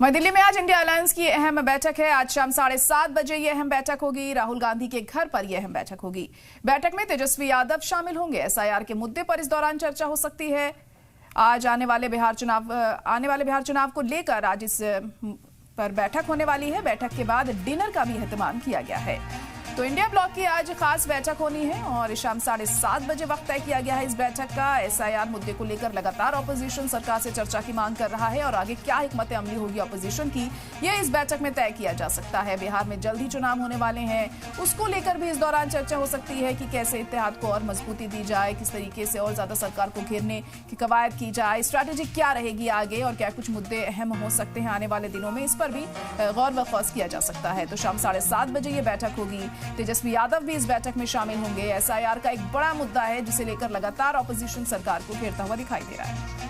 वहीं दिल्ली में आज इंडिया अलायंस की अहम बैठक है। आज शाम 7:30 बजे ये अहम बैठक होगी। राहुल गांधी के घर पर यह अहम बैठक होगी। बैठक में तेजस्वी यादव शामिल होंगे। एसआईआर के मुद्दे पर इस दौरान चर्चा हो सकती है। आज आने वाले बिहार चुनाव को लेकर आज इस पर बैठक होने वाली है। बैठक के बाद डिनर का भी एहतमाम किया गया है। तो इंडिया ब्लॉक की आज खास बैठक होनी है और शाम 7:30 बजे वक्त तय किया गया है इस बैठक का। एसआईआर मुद्दे को लेकर लगातार ऑपोजिशन सरकार से चर्चा की मांग कर रहा है और आगे क्या हिकमत अमली होगी ऑपोजिशन की, यह इस बैठक में तय किया जा सकता है। बिहार में जल्द ही चुनाव होने वाले हैं, उसको लेकर भी इस दौरान चर्चा हो सकती है कि कैसे इत्तेहाद को और मजबूती दी जाए, किस तरीके से और ज्यादा सरकार को घेरने की कवायद की जाए, स्ट्रैटेजी क्या रहेगी आगे और क्या कुछ मुद्दे अहम हो सकते हैं आने वाले दिनों में, इस पर भी गौर व खौस किया जा सकता है। तो शाम 7:30 बजे ये बैठक होगी। तेजस्वी यादव भी इस बैठक में शामिल होंगे। एसआईआर का एक बड़ा मुद्दा है जिसे लेकर लगातार ऑपोजिशन सरकार को घेरता हुआ दिखाई दे रहा है।